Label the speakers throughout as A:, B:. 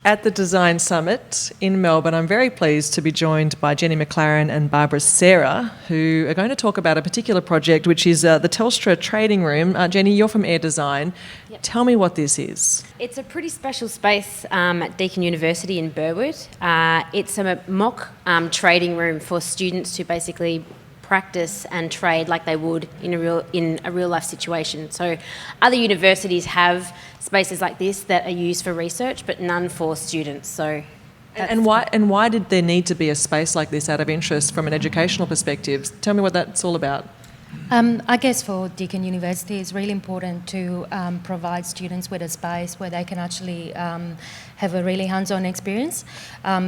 A: At the Design Summit in Melbourne, I'm very pleased to be joined by Jenny McLaren and Barbara Sarah, who are going to talk about a particular project, which is the Telstra Trading Room. Jenny, you're from Air Design. Yep. Tell me what this is.
B: It's a pretty special space at Deakin University in Burwood. It's a mock trading room for students to basically practice and trade like they would in a real life situation. So other universities have spaces like this that are used for research, but none for students. So
A: and why did there need to be a space like this out of interest from an educational perspective? Tell me what that's all about.
C: I guess for Deakin University it's really important to provide students with a space where they can actually have a really hands-on experience.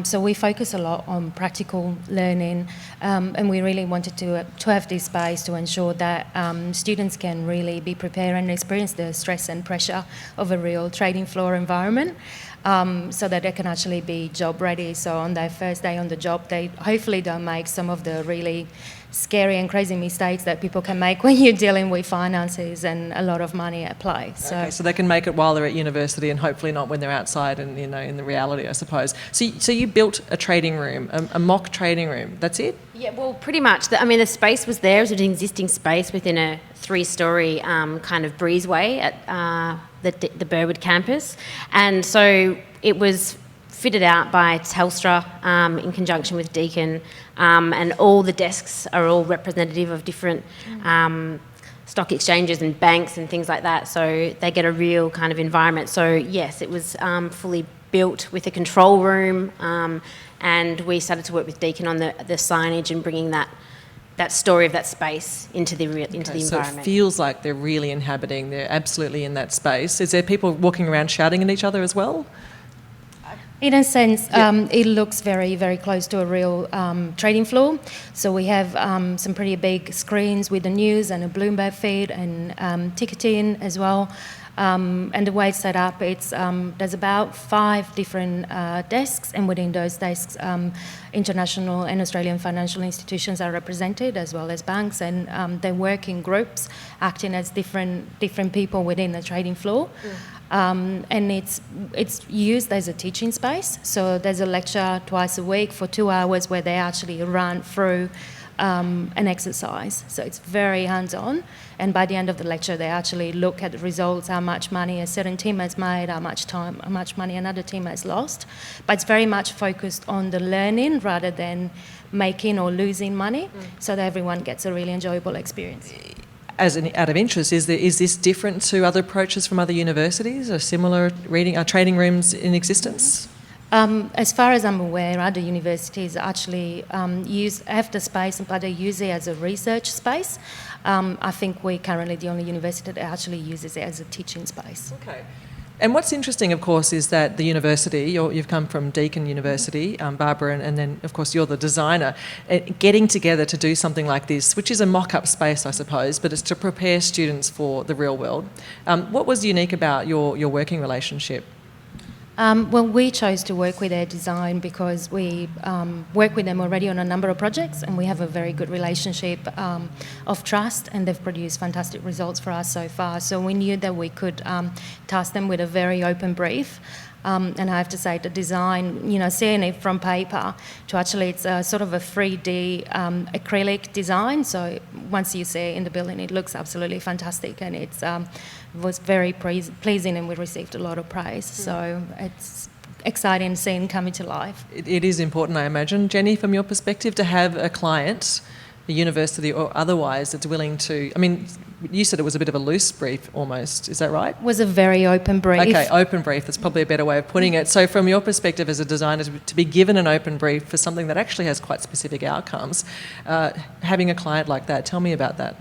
C: So we focus a lot on practical learning, and we really wanted to have this space to ensure that students can really be prepared and experience the stress and pressure of a real trading floor environment. So that they can actually be job ready. So on their first day on the job, they hopefully don't make some of the really scary and crazy mistakes that people can make when you're dealing with finances and a lot of money at play.
A: So they can make it while they're at university and hopefully not when they're outside and in the reality, I suppose. So you built a trading room, a mock trading room. That's it?
B: Yeah, well, pretty much. The space was there. It was an existing space within a 3-storey kind of breezeway at the Burwood campus, and so it was fitted out by Telstra in conjunction with Deakin, and all the desks are all representative of different stock exchanges and banks and things like that, so they get a real kind of environment. So yes, it was fully built with a control room, and we started to work with Deakin on the signage and bringing that story of that space into the environment.
A: So it feels like they're really inhabiting, they're absolutely in that space. Is there people walking around shouting at each other as well?
C: In a sense, it looks very, very close to a real trading floor. So we have some pretty big screens with the news and a Bloomberg feed and ticketing as well. And the way it's set up, there's about 5 different desks, and within those desks, international and Australian financial institutions are represented, as well as banks, and they work in groups, acting as different people within the trading floor. And it's used as a teaching space. So there's a lecture twice a week for 2 hours where they actually run through an exercise. So it's very hands-on, and by the end of the lecture they actually look at the results, how much money a certain team has made, how much money another team has lost. But it's very much focused on the learning rather than making or losing money, so that everyone gets a really enjoyable experience.
A: Out of interest, is this different to other approaches from other universities? Are similar trading rooms in existence?
C: As far as I'm aware, other universities actually have the space, but they use it as a research space. I think we're currently the only university that actually uses it as a teaching space.
A: Okay. And what's interesting, of course, is that the university, you've come from Deakin University, Barbara, and then, of course, you're the designer, getting together to do something like this, which is a mock-up space, I suppose, but it's to prepare students for the real world. What was unique about your working relationship?
C: Well, we chose to work with Air Design because we work with them already on a number of projects, and we have a very good relationship of trust, and they've produced fantastic results for us so far. So we knew that we could task them with a very open brief. And I have to say, the design, seeing it from paper to actually, it's sort of a 3D acrylic design. So once you see it in the building, it looks absolutely fantastic, and it was very pleasing, and we received a lot of praise. So it's exciting seeing coming to life.
A: It is important, I imagine, Jenny, from your perspective, to have a client, a university or otherwise, that's willing to... I mean, you said it was a bit of a loose brief almost, is that right?
C: It was a very open brief.
A: Okay, open brief, that's probably a better way of putting it. So from your perspective as a designer, to be given an open brief for something that actually has quite specific outcomes, having a client like that, tell me about that.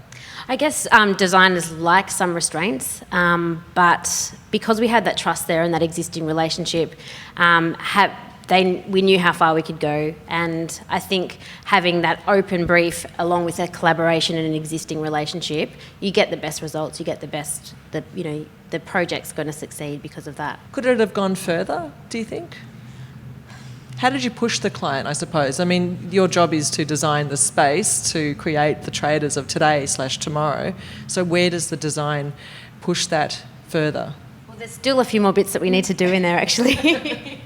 B: I guess designers like some restraints, but because we had that trust there and that existing relationship, we knew how far we could go, and I think having that open brief along with a collaboration and an existing relationship, you get the best results. You get the project's going to succeed because of that.
A: Could it have gone further, do you think? How did you push the client, I suppose? I mean, your job is to design the space to create the traders of today/tomorrow. So where does the design push that further?
B: Well, there's still a few more bits that we need to do in there, actually.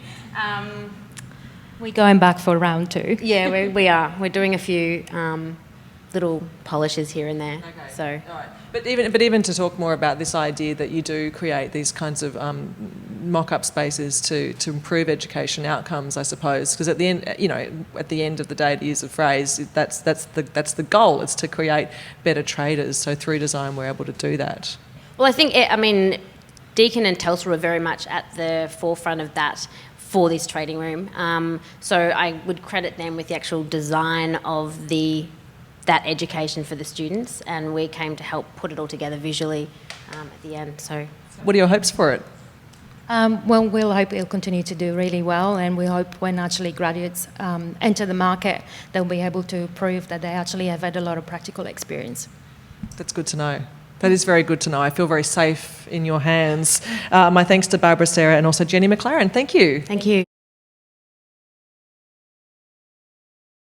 C: We're going back for round 2.
B: Yeah, we are. We're doing a few little polishes here and there.
A: Okay.
B: So,
A: All right. But even to talk more about this idea that you do create these kinds of mock-up spaces to improve education outcomes, I suppose, because at the end, at the end of the day, to use a phrase, that's the goal. It's to create better traders. So through design, we're able to do that.
B: well, I think Deakin and Telstra were very much at the forefront of that for this trading room. So I would credit them with the actual design of that education for the students, and we came to help put it all together visually at the end. So,
A: What are your hopes for it?
C: Well, we'll hope it'll continue to do really well, and we hope when actually graduates enter the market, they'll be able to prove that they actually have had a lot of practical experience.
A: That's good to know. That is very good to know. I feel very safe in your hands. My thanks to Barbara, Sarah, and also Jenny McLaren. Thank you.
B: thank you.